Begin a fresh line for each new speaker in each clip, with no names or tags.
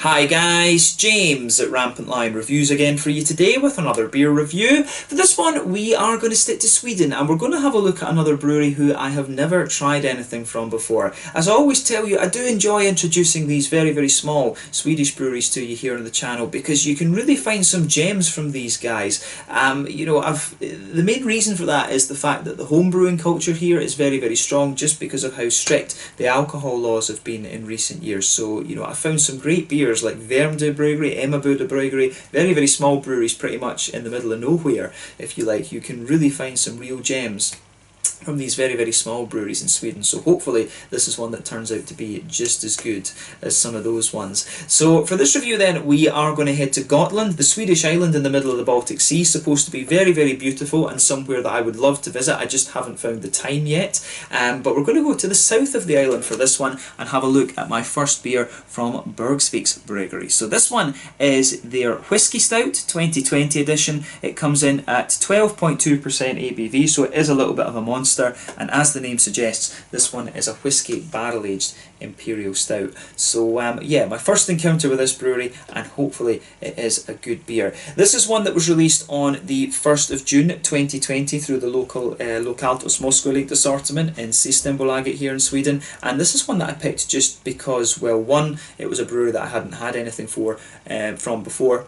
Hi guys, James at RampantLionReviews again for you today with another beer review. For this one we are going to stick to Sweden and we're going to have a look at another brewery who I have never tried anything from before. As I always tell you, I do enjoy introducing these very small Swedish breweries to you here on the channel because you can really find some gems from these guys. The main reason for that is the fact that the home brewing culture here is very strong just because of how strict the alcohol laws have been in recent years. So, I found some great beers like Värmdö Bryggeri, Emmaboda Bryggeri, very small breweries pretty much in the middle of nowhere, if you like. You can really find some real gems from these very small breweries in Sweden, so hopefully this is one that turns out to be just as good as some of those ones. So for this review then, we are going to head to Gotland, the Swedish island in the middle of the Baltic Sea, supposed to be very beautiful and somewhere that I would love to visit. I just haven't found the time yet, but we're going to go to the south of the island for this one and have a look at my first beer from Burgsviks Bryggeri. So this one is their Whisky Stout 2020 edition. It comes in at 12.2% ABV, so it is a little bit of a monster. And as the name suggests, this one is a whisky barrel-aged imperial stout. So yeah, my first encounter with this brewery, and hopefully it is a good beer. This is one that was released on the 1st of June 2020 through the local Lokallt och Småskaligt assortment in Systembolaget here in Sweden, and this is one that I picked just because, well, one, it was a brewery that I hadn't had anything from before,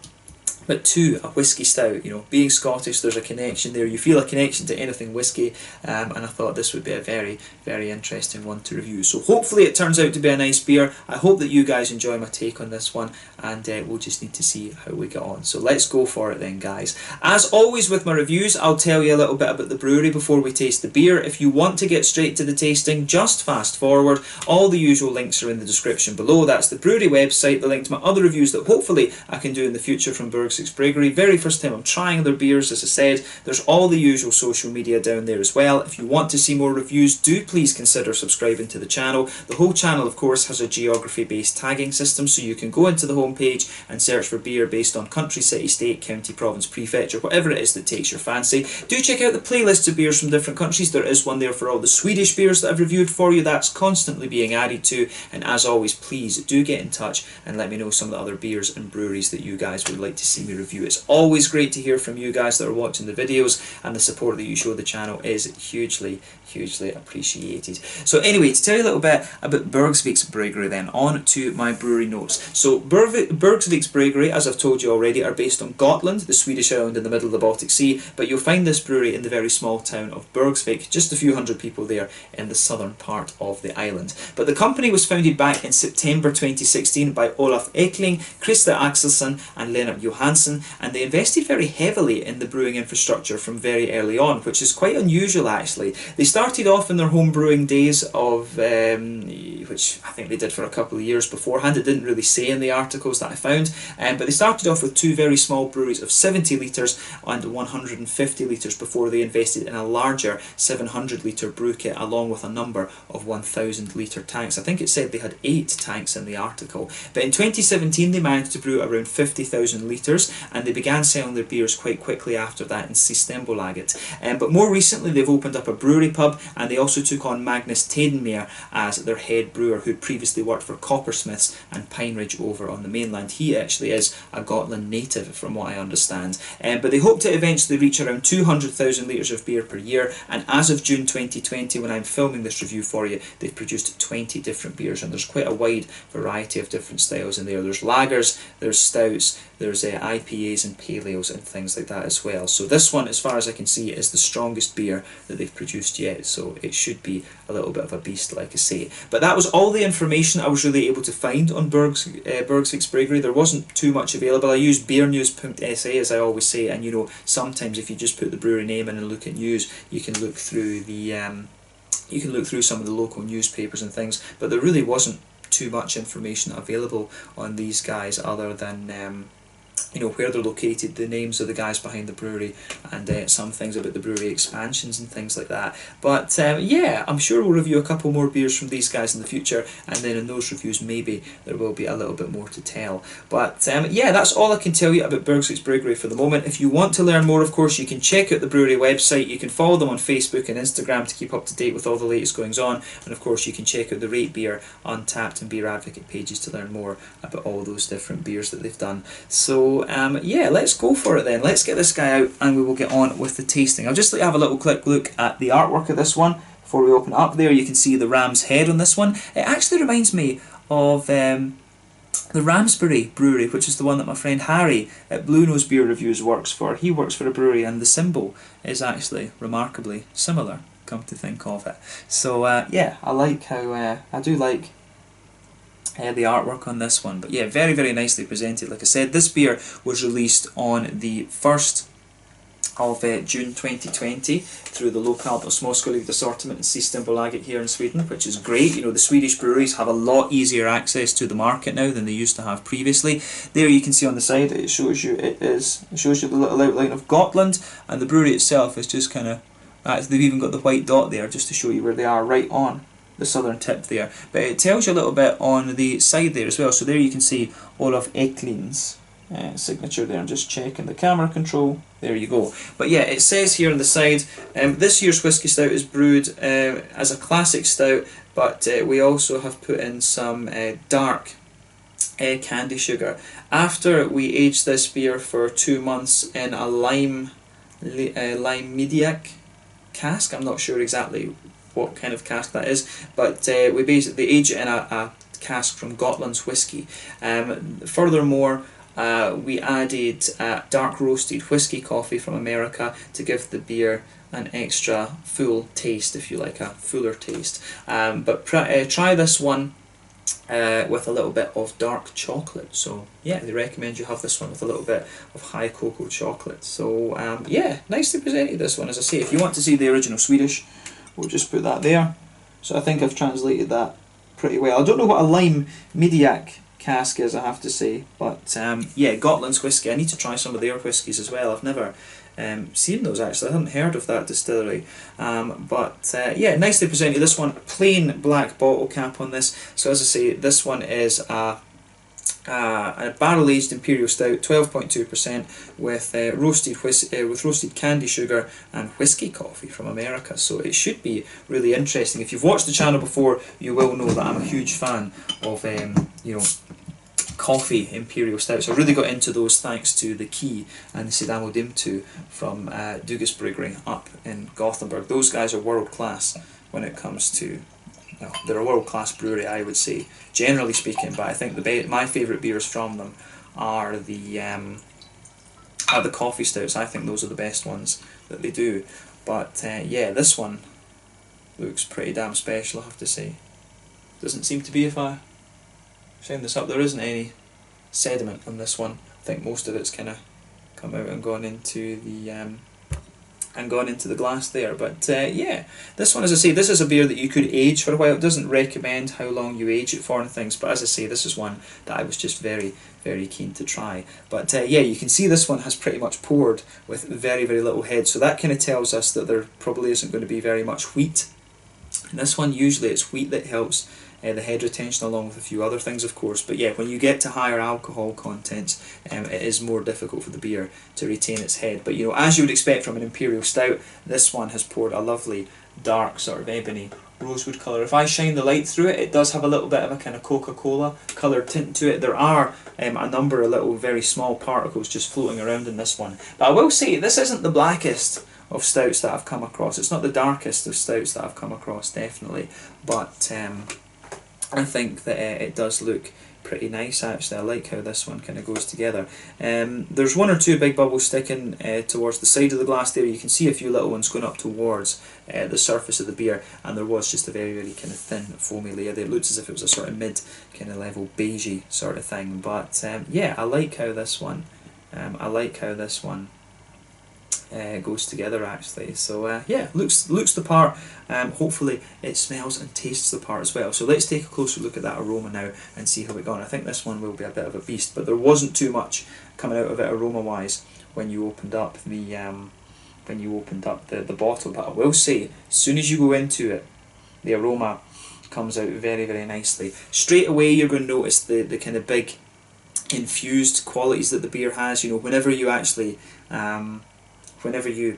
but two, a whisky stout. Being Scottish, there's a connection there. You feel a connection to anything whisky, and I thought this would be a very interesting one to review. So hopefully it turns out to be a nice beer. I hope that you guys enjoy my take on this one, and we'll just need to see how we get on. So let's go for it then, guys. As always with my reviews, I'll tell you a little bit about the brewery before we taste the beer. If you want to get straight to the tasting, just fast forward. All the usual links are in the description below. That's the brewery website, the link to my other reviews that hopefully I can do in the future from Burgsviks Bryggeri. Very first time I'm trying their beers, as I said. There's all the usual social media down there as well. If you want to see more reviews, do please consider subscribing to the channel. The whole channel, of course, has a geography-based tagging system, so you can go into the homepage and search for beer based on country, city, state, county, province, prefecture, whatever it is that takes your fancy. Do check out the playlists of beers from different countries. There is one there for all the Swedish beers that I've reviewed for you. That's constantly being added to. And as always, please do get in touch and let me know some of the other beers and breweries that you guys would like to see me review. It's always great to hear from you guys that are watching the videos, and the support that you show the channel is hugely appreciated. So anyway, to tell you a little bit about Burgsviks Bryggeri then, on to my brewery notes. So Burgsviks Bryggeri, as I've told you already, are based on Gotland, the Swedish island in the middle of the Baltic Sea, but you'll find this brewery in the very small town of Burgsvik, just a few hundred people there in the southern part of the island. But the company was founded back in September 2016 by Olaf Ekling, Krista Axelsson and Lennart Johansson, and they invested very heavily in the brewing infrastructure from very early on, which is quite unusual actually. They started off in their home brewing days of, which I think they did for a couple of years beforehand. It didn't really say in the articles that I found, but they started off with two very small breweries of 70 litres and 150 litres before they invested in a larger 700 litre brew kit along with a number of 1,000 litre tanks. I think it said they had 8 tanks in the article. But in 2017 they managed to brew around 50,000 litres, and they began selling their beers quite quickly after that in Systembolaget. But more recently they've opened up a brewery pub, and they also took on Magnus Tedenmere as their head brewer, who'd previously worked for Coppersmiths and Pine Ridge over on the mainland. He actually is a Gotland native from what I understand. But they hope to eventually reach around 200,000 litres of beer per year, and as of June 2020, when I'm filming this review for you, they've produced 20 different beers, and there's quite a wide variety of different styles in there. There's lagers, there's stouts, there's IPAs and pale ales and things like that as well. So this one, as far as I can see, is the strongest beer that they've produced yet, so it should be a little bit of a beast, like I say. But that was all the information I was really able to find on Burgsviks Bryggeri. There wasn't too much available. I used beernews.se, as I always say, and sometimes if you just put the brewery name in and look at news, you can look through some of the local newspapers and things, but there really wasn't too much information available on these guys other than you know, where they're located, the names of the guys behind the brewery, and some things about the brewery expansions and things like that. But yeah, I'm sure we'll review a couple more beers from these guys in the future, and then in those reviews maybe there will be a little bit more to tell. But yeah, that's all I can tell you about Burgsviks Bryggeri for the moment. If you want to learn more, of course, you can check out the brewery website. You can follow them on Facebook and Instagram to keep up to date with all the latest goings on, and of course you can check out the Rate Beer, Untappd and Beer Advocate pages to learn more about all those different beers that they've done. So yeah, let's go for it then. Let's get this guy out and we will get on with the tasting. I'll just have a little quick look at the artwork of this one before we open it up. There you can see the ram's head on this one. It actually reminds me of the Ramsbury Brewery, which is the one that my friend Harry at Blue Nose Beer Reviews works for. He works for a brewery and the symbol is actually remarkably similar, come to think of it. So yeah, I like how, I do like the artwork on this one. But yeah, very, very nicely presented. Like I said, this beer was released on the 1st of June 2020 through the local småskalig assortment and Systembolaget here in Sweden, which is great. You know, the Swedish breweries have a lot easier access to the market now than they used to have previously. There you can see on the side it shows you the little outline of Gotland, and the brewery itself is just kind of, they've even got the white dot there just to show you where they are, right on the southern tip there. But it tells you a little bit on the side there as well. So there you can see Olof Eklin's signature there. I'm just checking the camera control. There you go. But yeah, it says here on the side, this year's Whisky Stout is brewed as a classic stout, but we also have put in some dark candy sugar. After we aged this beer for 2 months in a lime mediac cask, I'm not sure exactly what kind of cask that is, but we basically age it in a cask from Gotland's whiskey. Furthermore, we added dark roasted whiskey coffee from America to give the beer an extra full taste, if you like, a fuller taste. But try this one with a little bit of dark chocolate. So yeah, they recommend you have this one with a little bit of high cocoa chocolate. So yeah, nicely presented this one. As I say, if you want to see the original Swedish, we'll just put that there. So I think I've translated that pretty well. I don't know what a lime mediac cask is, I have to say, but yeah, Gotland's whiskey. I need to try some of their whiskies as well. I've never seen those actually. I hadn't heard of that distillery. But yeah, nicely presented. This one, plain black bottle cap on this. So as I say, this one is a barrel-aged imperial stout, 12.2%, with roasted candy sugar and whiskey coffee from America. So it should be really interesting. If you've watched the channel before, you will know that I'm a huge fan of you know, coffee imperial stouts. I really got into those thanks to the Key and the Sidamo Dimtu from Dugas Bryggeri up in Gothenburg. Those guys are world class when it comes to, well, they're a world class brewery, I would say, generally speaking. But I think my favourite beers from them are the coffee stouts. I think those are the best ones that they do. But yeah, this one looks pretty damn special, I have to say. Doesn't seem to be, if I shine this up, there isn't any sediment on this one. I think most of it's kind of come out and gone into the glass there. But yeah, this one, as I say, this is a beer that you could age for a while. It doesn't recommend how long you age it for and things, but as I say, this is one that I was just very, very keen to try. But yeah, you can see this one has pretty much poured with very, very little head, so that kind of tells us that there probably isn't going to be very much wheat. And this one, usually it's wheat that helps the head retention, along with a few other things, of course. But yeah, when you get to higher alcohol contents, it is more difficult for the beer to retain its head. But you know, as you would expect from an imperial stout, this one has poured a lovely dark sort of ebony rosewood colour. If I shine the light through it, it does have a little bit of a kind of Coca-Cola coloured tint to it. There are a number of little very small particles just floating around in this one. But I will say, this isn't the blackest of stouts that I've come across. It's not the darkest of stouts that I've come across, definitely. But I think that it does look pretty nice, actually. I like how this one kind of goes together. There's one or two big bubbles sticking towards the side of the glass there. You can see a few little ones going up towards the surface of the beer, and there was just a very, very kind of thin foamy layer there. It looks as if it was a sort of mid kind of level beigey sort of thing. But yeah, I like how this one goes together actually. So yeah, looks the part. Hopefully it smells and tastes the part as well. So let's take a closer look at that aroma now and see how it got on. I think this one will be a bit of a beast, but there wasn't too much coming out of it aroma wise when you opened up the bottle. But I will say, as soon as you go into it, the aroma comes out very, very nicely. Straight away you're going to notice the kind of big infused qualities that the beer has. You know, whenever you actually whenever you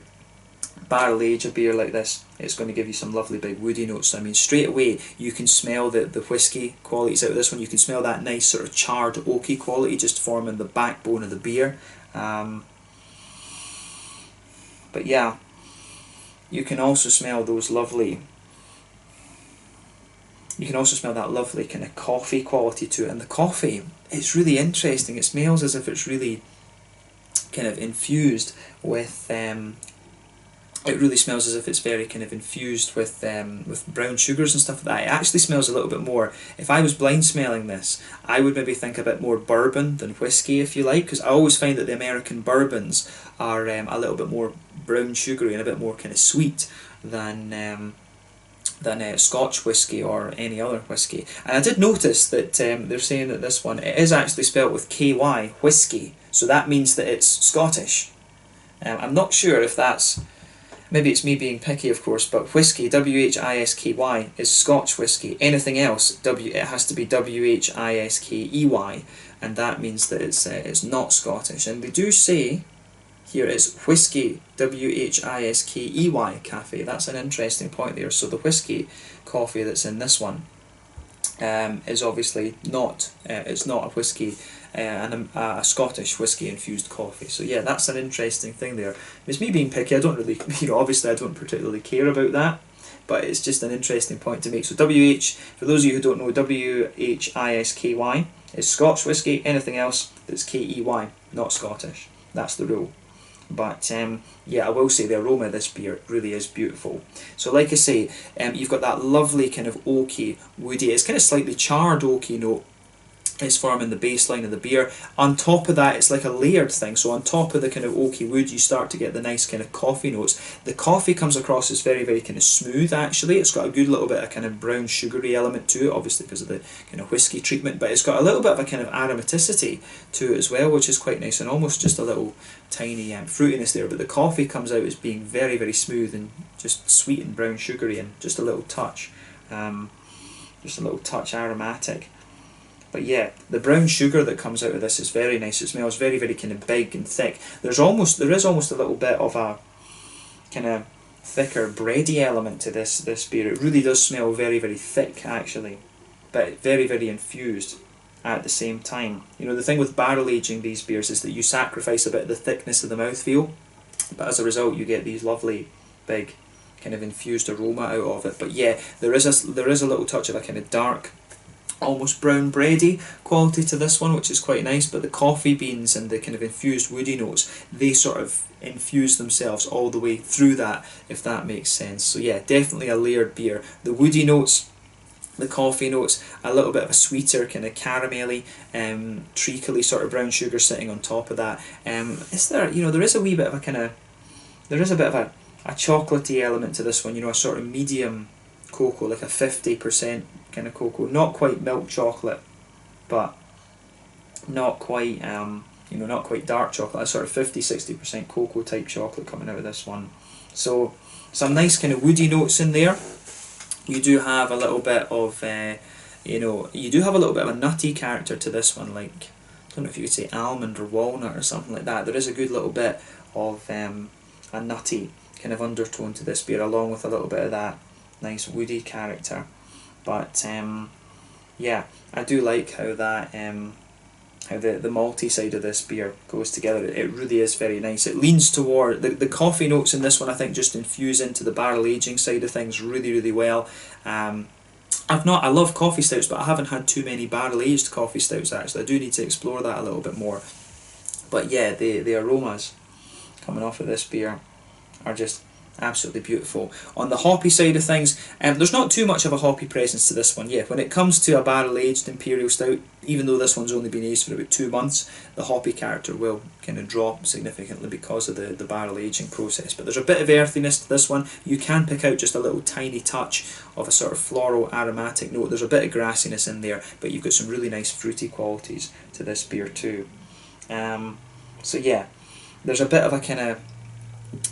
barrel age a beer like this, it's going to give you some lovely big woody notes. I mean, straight away you can smell the whiskey qualities out of this one. You can smell that nice sort of charred oaky quality just forming the backbone of the beer. But yeah, you can also smell those lovely, you can also smell that lovely kind of coffee quality to it. And the coffee, it's really interesting. It smells as if it's really kind of infused with it really smells as if it's very kind of infused with brown sugars and stuff like that. It actually smells a little bit more, if I was blind smelling this, I would maybe think a bit more bourbon than whiskey, if you like, because I always find that the American bourbons are a little bit more brown sugary and a bit more kind of sweet than Scotch whiskey or any other whiskey. And I did notice that they're saying that this one, it is actually spelt with KY, whiskey, so that means that it's Scottish. I'm not sure if that's, maybe it's me being picky of course, but whiskey, W-H-I-S-K-Y, is Scotch whiskey. Anything else, it has to be W-H-I-S-K-E-Y, and that means that it's not Scottish. And they do say here it's whiskey, W-H-I-S-K-E-Y cafe. That's an interesting point there. So the whiskey coffee that's in this one is obviously not, it's not a whiskey, a Scottish whiskey infused coffee. So yeah, that's an interesting thing there. It's me being picky. I don't really, obviously I don't particularly care about that, but it's just an interesting point to make. So for those of you who don't know, W-H-I-S-K-Y is Scotch whiskey. Anything else that's K-E-Y, not Scottish. That's the rule. But yeah, I will say the aroma of this beer really is beautiful. So like I say, you've got that lovely kind of oaky, woody, it's kind of slightly charred oaky note is forming the baseline of the beer. On top of that, it's like a layered thing. So on top of the kind of oaky wood, you start to get the nice kind of coffee notes. The coffee comes across as very, very kind of smooth actually. It's got a good little bit of kind of brown sugary element to it, obviously because of the kind of whiskey treatment, but it's got a little bit of a kind of aromaticity to it as well, which is quite nice, and almost just a little tiny fruitiness there. But the coffee comes out as being very, very smooth and just sweet and brown sugary, and just a little touch aromatic. But yeah, the brown sugar that comes out of this is very nice. It smells very, very kind of big and thick. There is almost a little bit of a kind of thicker bready element to this beer. It really does smell very, very thick actually, but very, very infused at the same time. The thing with barrel aging these beers is that you sacrifice a bit of the thickness of the mouthfeel, but as a result you get these lovely big kind of infused aroma out of it. But yeah, there is a little touch of a kind of dark, almost brown bready quality to this one, which is quite nice. But the coffee beans and the kind of infused woody notes, they sort of infuse themselves all the way through that, if that makes sense. So yeah, definitely a layered beer. The woody notes, the coffee notes, a little bit of a sweeter kind of caramelly, treacly sort of brown sugar sitting on top of that. There is a wee bit of a kind of, there is a bit of a chocolatey element to this one, a sort of medium cocoa, like a 50% kind of cocoa, not quite milk chocolate, but not quite not quite dark chocolate, a sort of 50-60% cocoa type chocolate coming out of this one. So some nice kind of woody notes in there. You do have a little bit of you do have a little bit of a nutty character to this one, like, I don't know if you could say almond or walnut or something like that. There is a good little bit of a nutty kind of undertone to this beer, along with a little bit of that nice woody character. But yeah, I do like how that how the malty side of this beer goes together. It really is very nice. It leans toward the coffee notes in this one, I think, just infuse into the barrel aging side of things really, really well. I love coffee stouts, but I haven't had too many barrel aged coffee stouts actually. I do need to explore that a little bit more. But yeah, the aromas coming off of this beer are just Absolutely beautiful. On the hoppy side of things, there's not too much of a hoppy presence to this one. Yeah, when it comes to a barrel-aged Imperial Stout, even though this one's only been aged for about 2 months, the hoppy character will kind of drop significantly because of the barrel aging process. But there's a bit of earthiness to this one. You can pick out just a little tiny touch of a sort of floral aromatic note. There's a bit of grassiness in there, but you've got some really nice fruity qualities to this beer too. So yeah, there's a bit of a kind of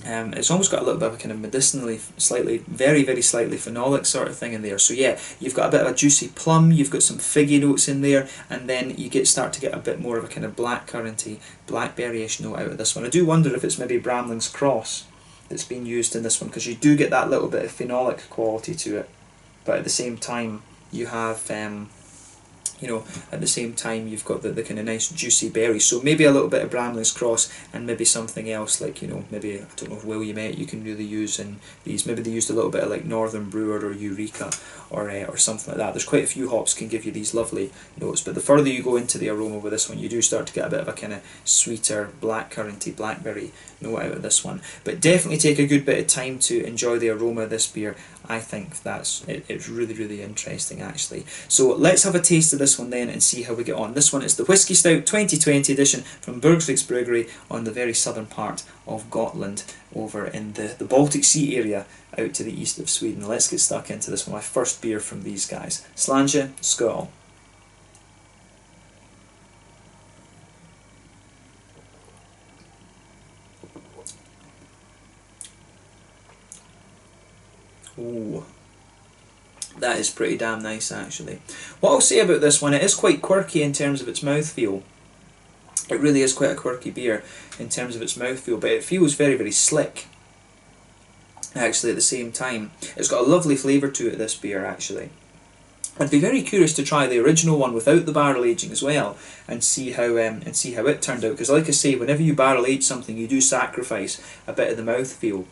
it's almost got a little bit of a kind of medicinally, slightly, very, very slightly phenolic sort of thing in there. So yeah, you've got a bit of a juicy plum, you've got some figgy notes in there, and then you start to get a bit more of a kind of blackcurranty, blackberryish note out of this one. I do wonder if it's maybe Bramling's Cross that's been used in this one, because you do get that little bit of phenolic quality to it, but at the same time you have you know, at the same time you've got the kind of nice juicy berries. So maybe a little bit of Bramling's Cross and maybe something else, like, you know, maybe, I don't know, Williamette you can really use in these. Maybe they used a little bit of like Northern Brewer or Eureka or something like that. There's quite a few hops can give you these lovely notes, but the further you go into the aroma with this one, you do start to get a bit of a kind of sweeter, blackcurranty, blackberry note out of this one. But definitely take a good bit of time to enjoy the aroma of this beer. I think it's really, really interesting actually. So let's have a taste of this one then and see how we get on. This one is the Whisky Stout 2020 edition from Burgsviks Bryggeri on the very southern part of Gotland, over in the Baltic Sea area out to the east of Sweden. Let's get stuck into this one, my first beer from these guys. Slange, skål. Ooh, that is pretty damn nice actually. What I'll say about this one, it is quite quirky in terms of its mouthfeel. It really is quite a quirky beer in terms of its mouthfeel, but it feels very, very slick actually at the same time. It's got a lovely flavour to it, this beer actually. I'd be very curious to try the original one without the barrel aging as well, and see how it turned out, because like I say, whenever you barrel age something you do sacrifice a bit of the mouthfeel.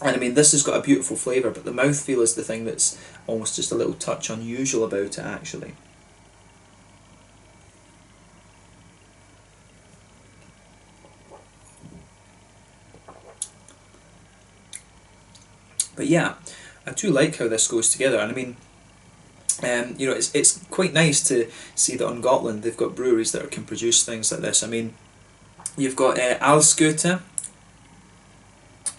And I mean, this has got a beautiful flavour, but the mouthfeel is the thing that's almost just a little touch unusual about it actually. But yeah, I do like how this goes together, and I mean, you know, it's quite nice to see that on Gotland they've got breweries that can produce things like this. I mean, you've got Alskute,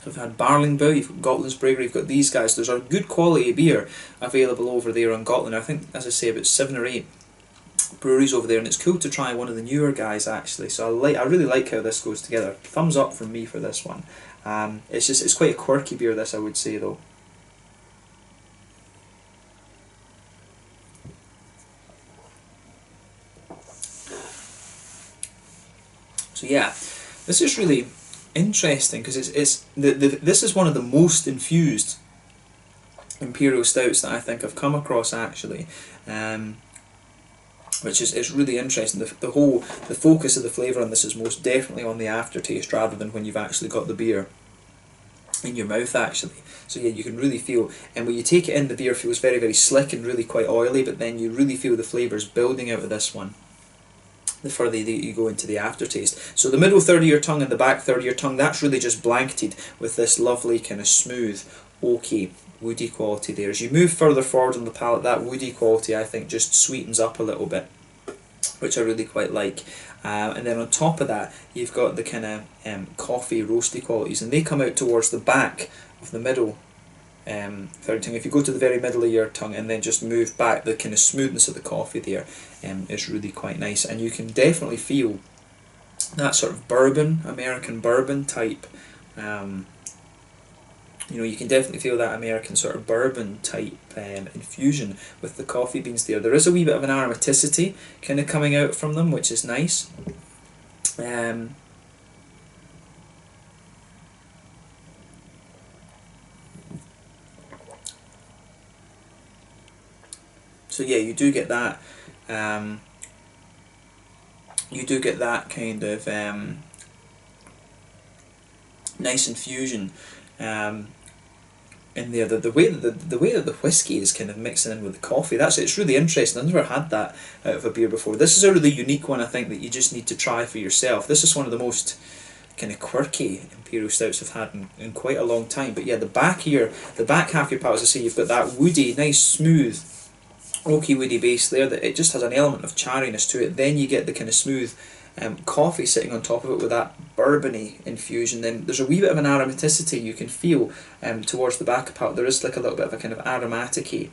you've had Barlingbo, you've got Gotland's Brewery, you've got these guys. There's a good quality beer available over there on Gotland. I think, as I say, about 7 or 8 breweries over there, and it's cool to try one of the newer guys actually. So I really like how this goes together. Thumbs up from me for this one. It's quite a quirky beer, this, I would say though. So yeah, this is really interesting because this is one of the most infused Imperial Stouts that I think I've come across actually, which is really interesting. The focus of the flavour on this is most definitely on the aftertaste rather than when you've actually got the beer in your mouth actually. So yeah, you can really feel, and when you take it in, the beer feels very, very slick and really quite oily, but then you really feel the flavours building out of this one the further you go into the aftertaste. So the middle third of your tongue and the back third of your tongue, that's really just blanketed with this lovely kind of smooth, oaky, woody quality there. As you move further forward on the palate, that woody quality I think just sweetens up a little bit, which I really quite like. And then on top of that, you've got the kind of coffee roasty qualities, and they come out towards the back of the middle third tongue. If you go to the very middle of your tongue and then just move back, the kind of smoothness of the coffee there is really quite nice, and you can definitely feel that sort of bourbon, American bourbon type. You know, you can definitely feel that American sort of bourbon type infusion with the coffee beans there. There is a wee bit of an aromaticity kind of coming out from them, which is nice. So yeah, you do get that. You do get that kind of nice infusion in there. The way that the whiskey is kind of mixing in with the coffee, it's really interesting. I've never had that out of a beer before. This is a really unique one, I think, that you just need to try for yourself. This is one of the most kind of quirky imperial stouts I've had in quite a long time. But yeah, the back here, the back half of your palate, as I say, you've got that woody, nice smooth oaky woody base there, that it just has an element of charriness to it. Then you get the kind of smooth coffee sitting on top of it with that bourbony infusion. Then there's a wee bit of an aromaticity you can feel towards the back of the palate. There is like a little bit of a kind of aromatic-y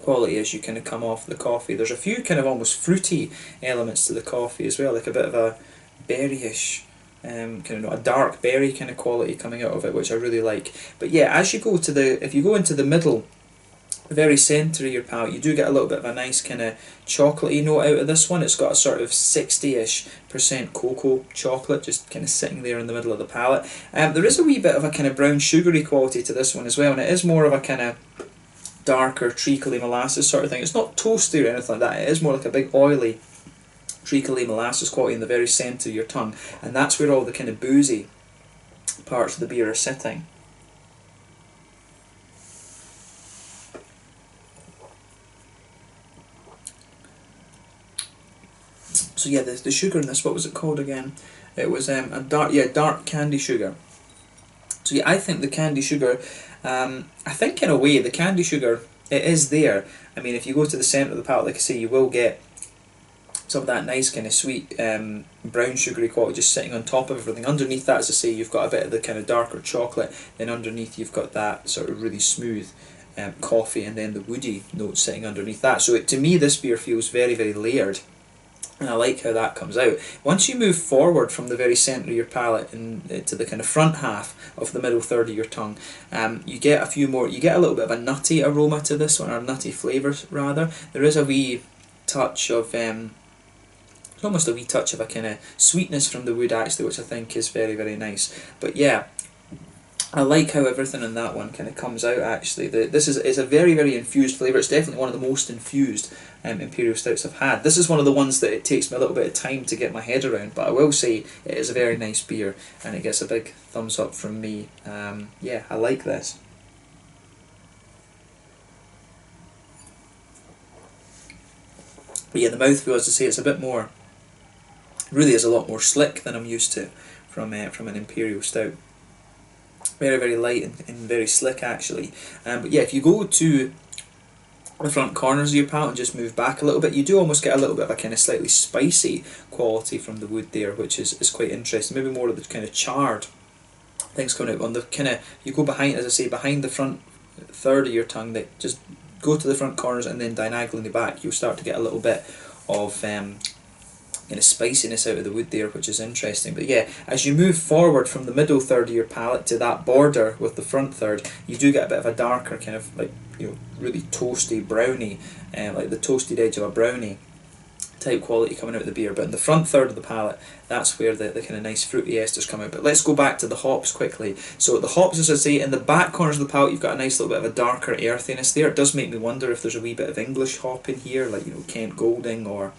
quality as you kind of come off the coffee. There's a few kind of almost fruity elements to the coffee as well, like a bit of a berryish, kind of a dark berry kind of quality coming out of it, which I really like. But yeah, as you go to the, if you go into the middle, the very centre of your palate, you do get a little bit of a nice kind of chocolatey note out of this one. It's got a sort of 60-ish% cocoa chocolate just kind of sitting there in the middle of the palate. There is a wee bit of a kind of brown sugary quality to this one as well, and it is more of a kind of darker treacly molasses sort of thing. It's not toasty or anything like that, it is more like a big oily treacly molasses quality in the very centre of your tongue, and that's where all the kind of boozy parts of the beer are sitting. So yeah, the sugar in this, what was it called again? It was a dark candy sugar. So yeah, I think the candy sugar, I think in a way the candy sugar, it is there. I mean, if you go to the centre of the palate, like I say, you will get some of that nice kind of sweet brown sugary quality just sitting on top of everything. Underneath that, as I say, you've got a bit of the kind of darker chocolate, then underneath you've got that sort of really smooth coffee, and then the woody note sitting underneath that. So to me, this beer feels very, very layered, and I like how that comes out. Once you move forward from the very centre of your palate and to the kind of front half of the middle third of your tongue, you get a few more, you get a little bit of a nutty aroma to this one, or nutty flavour rather. There is a wee touch of, it's almost a wee touch of a kind of sweetness from the wood actually, which I think is very, very nice. But yeah, I like how everything in that one kind of comes out actually. This is a very, very infused flavour. It's definitely one of the most infused imperial stouts I've had. This is one of the ones that it takes me a little bit of time to get my head around, but I will say it is a very nice beer, and it gets a big thumbs up from me. Yeah, I like this. But yeah, the mouthfeel, as I say, it's a bit more, really is a lot more slick than I'm used to from an imperial stout. Very, very light and very slick actually. But yeah, if you go to the front corners of your palate and just move back a little bit, you do almost get a little bit of a kind of slightly spicy quality from the wood there, which is quite interesting. Maybe more of the kind of charred things coming out on the kind of, you go behind, as I say, behind the front third of your tongue, that just go to the front corners and then diagonally back, you'll start to get a little bit of kind of spiciness out of the wood there, which is interesting. But yeah, as you move forward from the middle third of your palate to that border with the front third, you do get a bit of a darker kind of, like, you know, really toasty brownie, like the toasted edge of a brownie type quality coming out of the beer. But in the front third of the palate, that's where the kind of nice fruity esters come out. But let's go back to the hops quickly. So the hops, as I say, in the back corners of the palate, you've got a nice little bit of a darker earthiness there. It does make me wonder if there's a wee bit of English hop in here, like, you know, Kent Golding or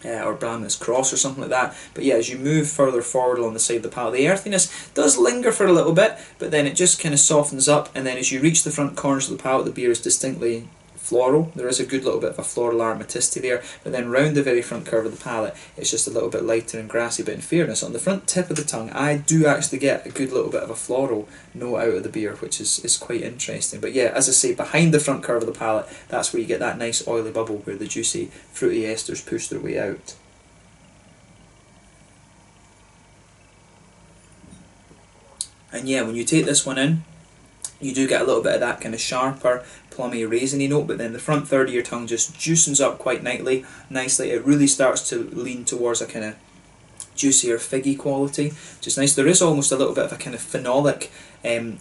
Bramley's Cross or something like that. But yeah, as you move further forward along the side of the palate, the earthiness does linger for a little bit, but then it just kind of softens up, and then as you reach the front corners of the palate, the beer is distinctly floral. There is a good little bit of a floral aromaticity there, but then round the very front curve of the palate, it's just a little bit lighter and grassy. But in fairness, on the front tip of the tongue, I do actually get a good little bit of a floral note out of the beer, which is quite interesting. But yeah, as I say, behind the front curve of the palate, that's where you get that nice oily bubble where the juicy fruity esters push their way out. And yeah, when you take this one in, you do get a little bit of that kind of sharper, plummy, raisiny note, but then the front third of your tongue just juicens up quite nicely. It really starts to lean towards a kind of juicier, figgy quality, which is nice. There is almost a little bit of a kind of phenolic,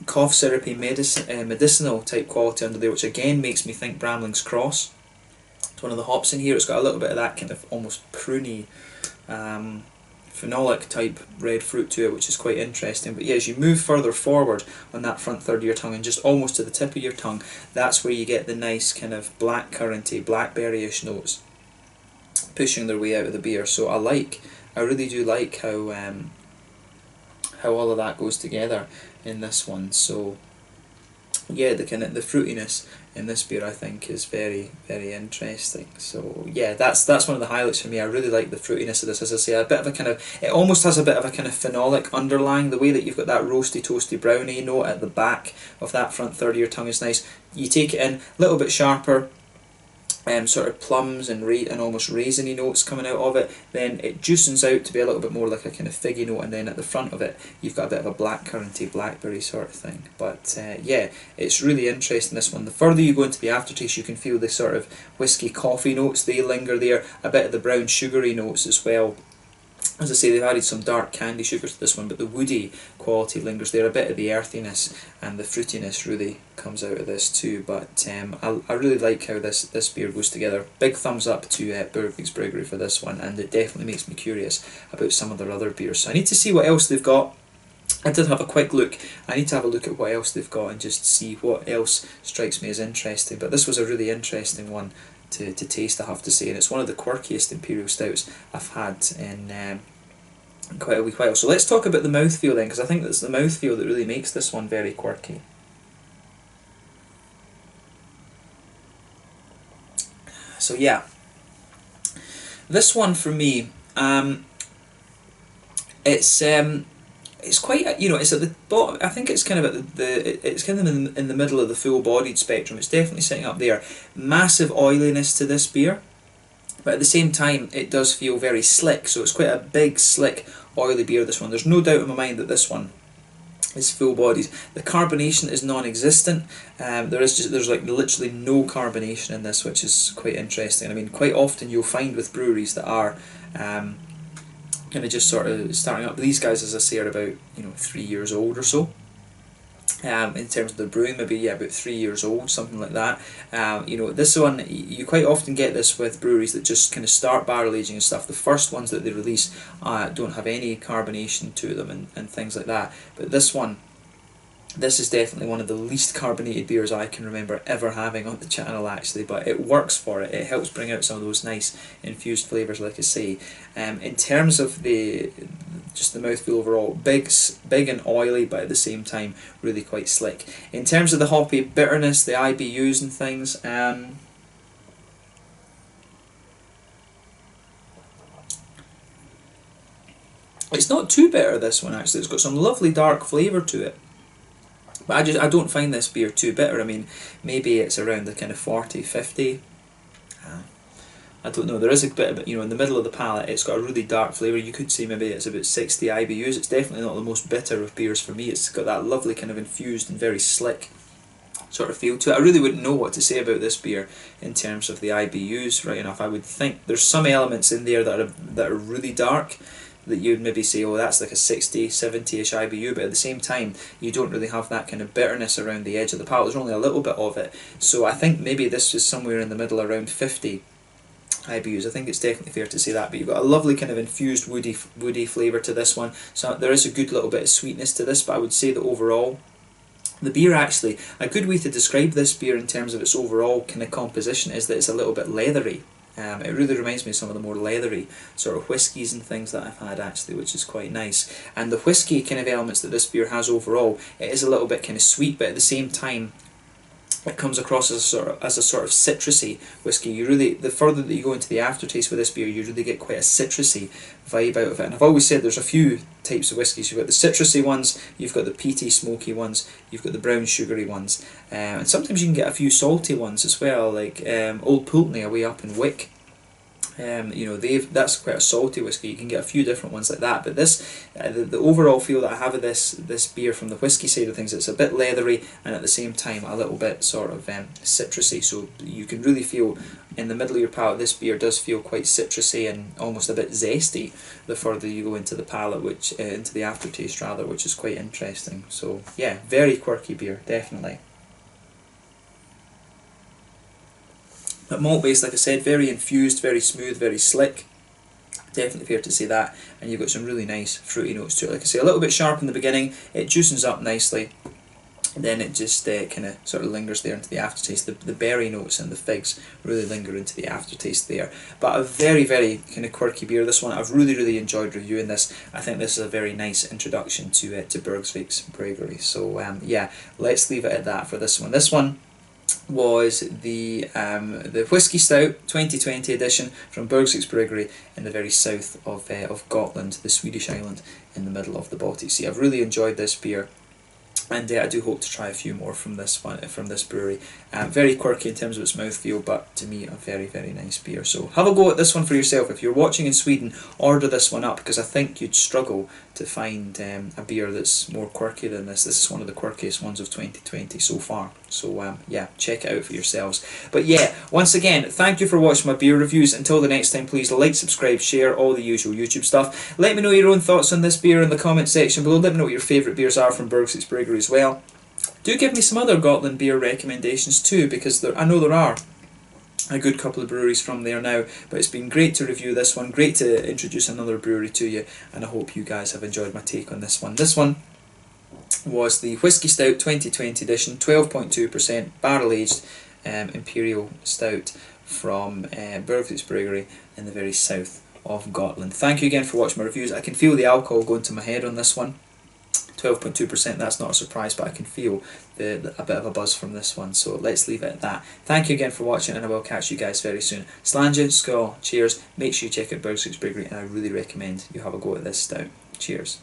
cough syrupy, medicinal type quality under there, which again makes me think Bramling's Cross. It's one of the hops in here. It's got a little bit of that kind of almost pruny, phenolic type red fruit to it, which is quite interesting. But yeah, as you move further forward on that front third of your tongue and just almost to the tip of your tongue, that's where you get the nice kind of blackcurranty, blackberry-ish notes pushing their way out of the beer. So I really do like how all of that goes together in this one. So yeah, the kind of the fruitiness in this beer I think is very, very interesting. So yeah, that's one of the highlights for me. I really like the fruitiness of this. As I say, a bit of a kind of, it almost has a bit of a kind of phenolic underlying. The way that you've got that roasty, toasty, brownie note at the back of that front third of your tongue is nice. You take it in a little bit sharper, sort of plums and almost raisiny notes coming out of it. Then it juicens out to be a little bit more like a kind of figgy note, and then at the front of it you've got a bit of a blackcurranty, blackberry sort of thing. But yeah, it's really interesting, this one. The further you go into the aftertaste, you can feel the sort of whiskey coffee notes, they linger there, a bit of the brown sugary notes as well. As I say, they've added some dark candy sugar to this one, but the woody quality lingers there. A bit of the earthiness and the fruitiness really comes out of this too. But I really like how this beer goes together. Big thumbs up to Burgsviks Bryggeri for this one, and it definitely makes me curious about some of their other beers. So I need to see what else they've got. I did have a quick look. I need to have a look at what else they've got and just see what else strikes me as interesting. But this was a really interesting one to taste, I have to say, and it's one of the quirkiest imperial stouts I've had in quite a wee while. So let's talk about the mouthfeel then, because I think it's the mouthfeel that really makes this one very quirky. So yeah, this one for me, it's quite, you know, it's at the bottom. I think it's kind of at it's kind of in the middle of the full-bodied spectrum. It's definitely sitting up there. Massive oiliness to this beer, but at the same time it does feel very slick. So it's quite a big, slick, oily beer, this one. There's no doubt in my mind that this one is full-bodied. The carbonation is non-existent. There's like literally no carbonation in this, which is quite interesting. I mean, quite often you'll find with breweries that are kind of just sort of starting up. These guys, as I say, are about 3 years old or so. In terms of the brewing, maybe about 3 years old, something like that. This one, you quite often get this with breweries that just kind of start barrel aging and stuff. The first ones that they release don't have any carbonation to them and things like that. But this one, this is definitely one of the least carbonated beers I can remember ever having on the channel, actually, but it works for it. It helps bring out some of those nice infused flavours, like I say. In terms of just the mouthfeel overall, big and oily, but at the same time really quite slick. In terms of the hoppy bitterness, the IBUs and things, it's not too bitter, this one, actually. It's got some lovely dark flavour to it. But I don't find this beer too bitter. I mean, maybe it's around the kind of 40, 50. I don't know. There is a bit of it, in the middle of the palate. It's got a really dark flavour. You could say maybe it's about 60 IBUs. It's definitely not the most bitter of beers for me. It's got that lovely kind of infused and very slick sort of feel to it. I really wouldn't know what to say about this beer in terms of the IBUs, right enough. I would think there's some elements in there that are really dark, that you'd maybe say, oh, that's like a 60, 70-ish IBU, but at the same time, you don't really have that kind of bitterness around the edge of the palate. There's only a little bit of it. So I think maybe this is somewhere in the middle, around 50 IBUs. I think it's definitely fair to say that, but you've got a lovely kind of infused woody flavour to this one. So there is a good little bit of sweetness to this, but I would say that overall, the beer, actually, a good way to describe this beer in terms of its overall kind of composition is that it's a little bit leathery. It really reminds me of some of the more leathery sort of whiskies and things that I've had, actually, which is quite nice. And the whiskey kind of elements that this beer has overall, it is a little bit kind of sweet, but at the same time, it comes across as a sort of citrusy whiskey. The further that you go into the aftertaste with this beer, you really get quite a citrusy vibe out of it. And I've always said there's a few types of whiskies. You've got the citrusy ones, you've got the peaty, smoky ones, you've got the brown sugary ones, and sometimes you can get a few salty ones as well, like Old Pulteney away up in Wick. That's quite a salty whiskey. You can get a few different ones like that, but this, the overall feel that I have of this beer from the whiskey side of things, it's a bit leathery and at the same time a little bit sort of citrusy. So you can really feel in the middle of your palate, this beer does feel quite citrusy and almost a bit zesty the further you go into the palate, which into the aftertaste rather, which is quite interesting. So yeah, very quirky beer, definitely. But malt based, like I said, very infused, very smooth, very slick. Definitely fair to say that. And you've got some really nice fruity notes to it. Like I say, a little bit sharp in the beginning. It juicens up nicely. then it just kind of sort of lingers there into the aftertaste. The berry notes and the figs really linger into the aftertaste there. But a very, very kind of quirky beer, this one. I've really enjoyed reviewing this. I think this is a very nice introduction to Burgsviks Bryggeri. So yeah, let's leave it at that for this one. This one was the Whisky Stout 2020 edition from Burgsviks Bryggeri in the very south of Gotland, the Swedish island in the middle of the Baltic Sea. I've really enjoyed this beer, and I do hope to try a few more from this one, from this brewery. Very quirky in terms of its mouthfeel, but to me a very nice beer. So have a go at this one for yourself. If you're watching in Sweden, order this one up, because I think you'd struggle to find a beer that's more quirky than this. This is one of the quirkiest ones of 2020 so far. So yeah, check it out for yourselves. But yeah, once again, thank you for watching my beer reviews. Until the next time, please like, subscribe, share, all the usual YouTube stuff. Let me know your own thoughts on this beer in the comment section below. Let me know what your favourite beers are from Burgsviks Bryggeri as well. Do give me some other Gotland beer recommendations too, because I know there are a good couple of breweries from there now, but it's been great to review this one, great to introduce another brewery to you, and I hope you guys have enjoyed my take on this one. This one was the Whisky Stout 2020 edition, 12.2% barrel aged imperial stout from Burgsviks Bryggeri in the very south of Gotland. Thank you again for watching my reviews. I can feel the alcohol going to my head on this one. 12.2%, that's not a surprise, but I can feel a bit of a buzz from this one, so let's leave it at that. Thank you again for watching, and I will catch you guys very soon. Slàinte, skål, cheers. Make sure you check out Burgsviks Bryggeri, and I really recommend you have a go at this stout. Cheers.